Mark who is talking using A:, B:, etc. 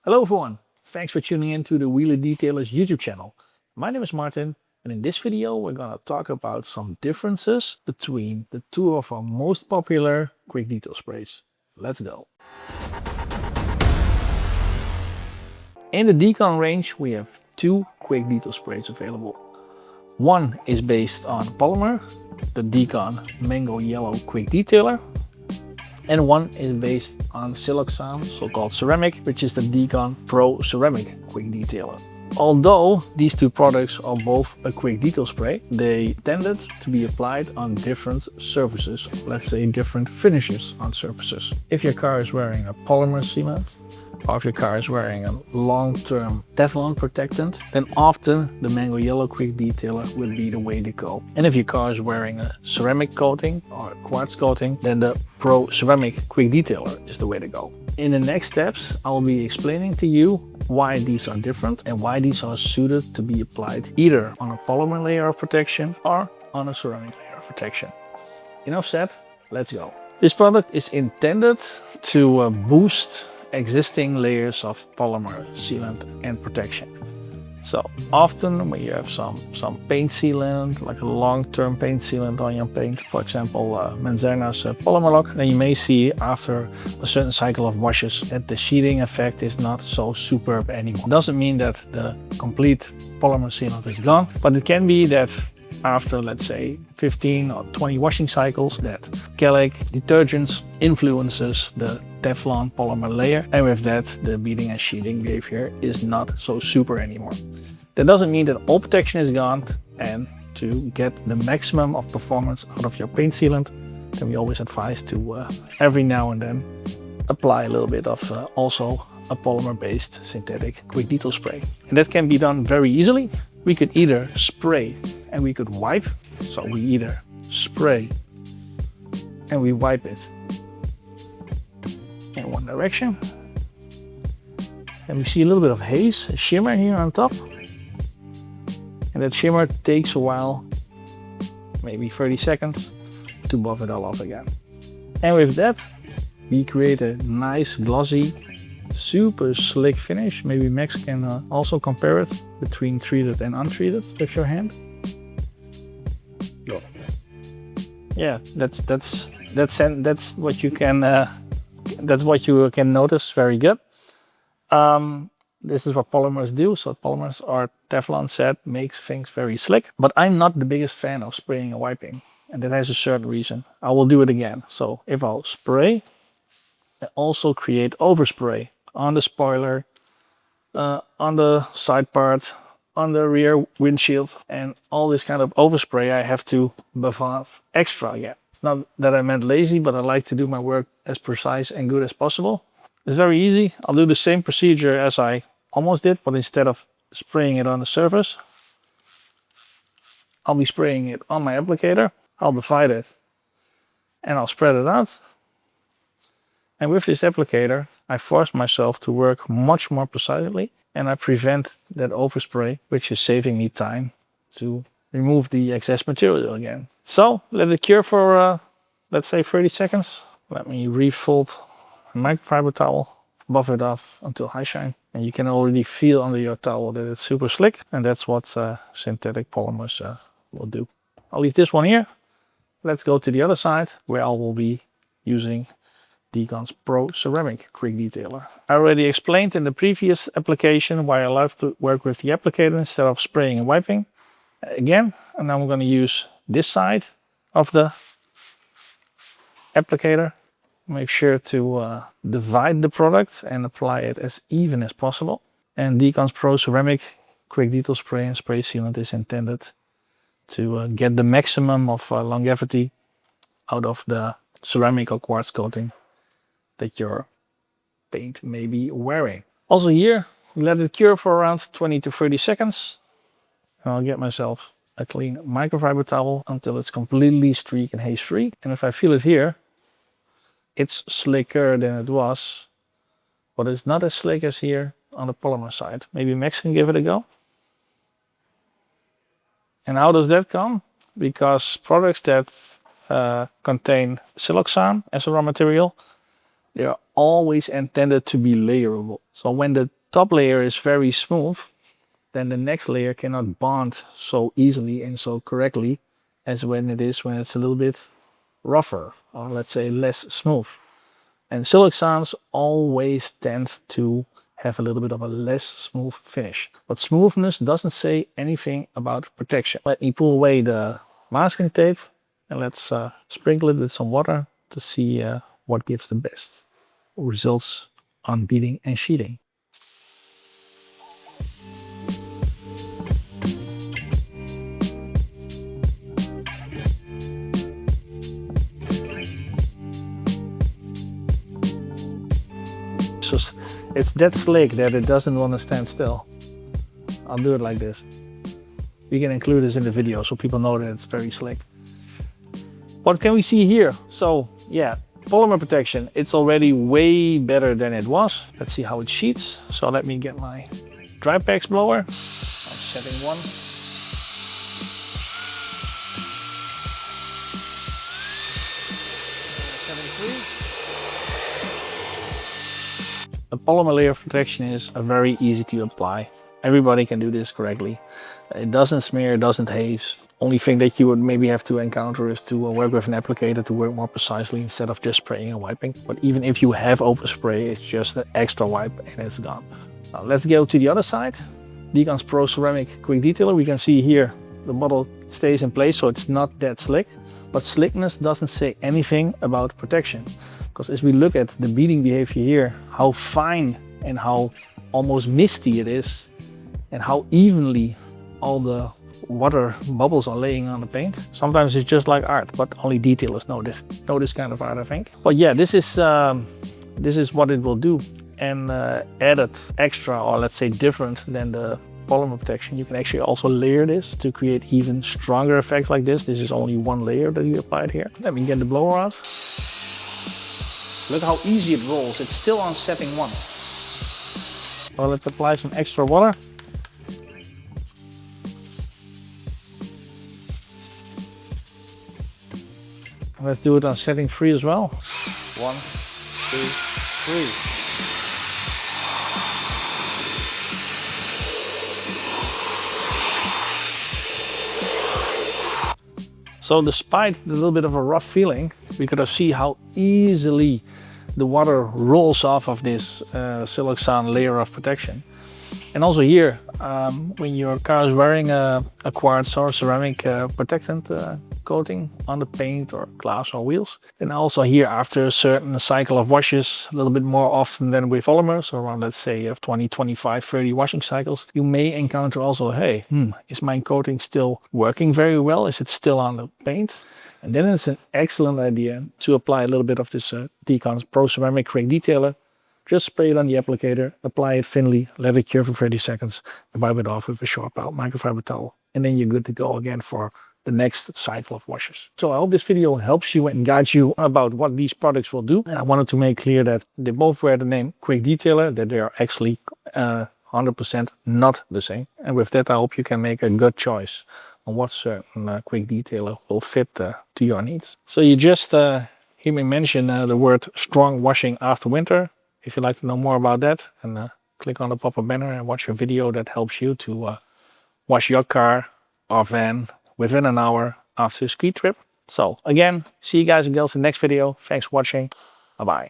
A: Hello everyone, thanks for tuning in to the Wheeler Detailers YouTube channel. My name is Martin and in this video we're going to talk about some differences between the two of our most popular quick detail sprays. Let's go. In the dcon range we have two quick detail sprays available. One is based on Polymer, the dcon Mango Yellow Quick Detailer. And one is based on siloxane, so-called ceramic, which is the dcon Proceramic Quick Detailer. Although these two products are both a quick detail spray, they tended to be applied on different surfaces, let's say different finishes on surfaces. If your car is wearing a polymer sealant, or if your car is wearing a long-term Teflon protectant, then often the Mango Yellow Quick Detailer would be the way to go. And if your car is wearing a ceramic coating or a quartz coating, then the Proceramic Quick Detailer is the way to go. In the next steps, I will be explaining to you why these are different and why these are suited to be applied either on a polymer layer of protection or on a ceramic layer of protection. Enough said, let's go. This product is intended to boost existing layers of polymer sealant and protection. So often when you have some paint sealant, like a long-term paint sealant on your paint, for example Manzana's Polymer Lock, then you may see after a certain cycle of washes that the sheeting effect is not so superb anymore. Doesn't mean that the complete polymer sealant is gone, but it can be that after, let's say, 15 or 20 washing cycles, that calcic detergents influences the Teflon polymer layer, and with that the beading and sheeting behavior is not so super anymore. That doesn't mean that all protection is gone, and to get the maximum of performance out of your paint sealant, then we always advise to every now and then apply a little bit of also a polymer based synthetic quick detail spray. And that can be done very easily. We could either spray and we could wipe. So we either spray and we wipe it in one direction. And we see a little bit of haze, a shimmer here on top. And that shimmer takes a while, maybe 30 seconds, to buff it all off again. And with that, we create a nice glossy, super slick finish. Maybe Max can also compare it between treated and untreated with your hand. Yeah, that's what you can notice. Very good. This is what polymers do. So polymers are Teflon set, makes things very slick. But I'm not the biggest fan of spraying and wiping, and that has a certain reason. I will do it again. So if I'll spray, I also create overspray on the spoiler, on the side part, on the rear windshield, and all this kind of overspray I have to buff off extra again. It's not that I meant lazy, but I like to do my work as precise and good as possible. It's very easy. I'll do the same procedure as I almost did, but instead of spraying it on the surface, I'll be spraying it on my applicator. I'll divide it and I'll spread it out. And with this applicator, I force myself to work much more precisely, and I prevent that overspray, which is saving me time to remove the excess material again. So let it cure for, let's say 30 seconds. Let me refold a microfiber towel, buff it off until high shine. And you can already feel under your towel that it's super slick. And that's what synthetic polymers will do. I'll leave this one here. Let's go to the other side where I will be using dcon's Proceramic Quick Detailer. I already explained in the previous application why I love to work with the applicator instead of spraying and wiping. Again, and now I'm going to use this side of the applicator. Make sure to divide the product and apply it as even as possible. And dcon's Proceramic Quick Detail Spray and Spray Sealant is intended to get the maximum of longevity out of the ceramic or quartz coating that your paint may be wearing. Also here, we let it cure for around 20 to 30 seconds. And I'll get myself a clean microfiber towel until it's completely streak and haze free. And if I feel it here, it's slicker than it was, but it's not as slick as here on the polymer side. Maybe Max can give it a go. And how does that come? Because products that contain siloxane as a raw material they are always intended to be layerable. So when the top layer is very smooth, then the next layer cannot bond so easily and so correctly as when it's a little bit rougher, or let's say less smooth. And siloxanes always tend to have a little bit of a less smooth finish. But smoothness doesn't say anything about protection. Let me pull away the masking tape and let's sprinkle it with some water to see what gives the best results on beading and sheeting. It's that slick that it doesn't want to stand still. I'll do it like this. We can include this in the video so people know that it's very slick. What can we see here? So yeah, polymer protection, it's already way better than it was. Let's see how it sheets. So let me get my dry packs blower. I'm setting 1. Setting 3. A polymer layer of protection is very easy to apply. Everybody can do this correctly. It doesn't smear, it doesn't haze. Only thing that you would maybe have to encounter is to work with an applicator to work more precisely instead of just spraying and wiping. But even if you have overspray, it's just an extra wipe and it's gone. Now let's go to the other side. dcon's proceramic quick detailer. We can see here the bottle stays in place, so it's not that slick. But slickness doesn't say anything about protection. Because as we look at the beading behavior here, how fine and how almost misty it is, and how evenly all the water bubbles are laying on the paint. Sometimes it's just like art, but only detailers know this kind of art, I think. But yeah, this is what it will do. And added extra, or let's say different than the polymer protection, you can actually also layer this to create even stronger effects like this. This is only one layer that you applied here. Let me get the blower out. Look how easy it rolls. It's still on setting 1. So let's apply some extra water. Let's do it on setting 3 as well. 1, 2, 3. So despite the little bit of a rough feeling, we could see how easily the water rolls off of this siloxane layer of protection. And also here, when your car is wearing a quartz or ceramic protectant coating on the paint or glass or wheels. And also here, after a certain cycle of washes, a little bit more often than with polymers, so around let's say 20, 25, 30 washing cycles, you may encounter also, hey, is my coating still working very well? Is it still on the paint? And then it's an excellent idea to apply a little bit of this dcon's proceramic quick detailer. Just spray it on the applicator, apply it thinly, let it cure for 30 seconds, and wipe it off with a short microfiber towel. And then you're good to go again for the next cycle of washes. So I hope this video helps you and guides you about what these products will do. And I wanted to make clear that they both wear the name Quick Detailer, that they are actually 100% not the same. And with that, I hope you can make a good choice on what certain Quick Detailer will fit to your needs. So you just hear me mention the word strong washing after winter. If you'd like to know more about that, and click on the pop-up banner and watch a video that helps you to wash your car or van within an hour after a ski trip. So again, see you guys and girls in the next video. Thanks for watching. Bye-bye.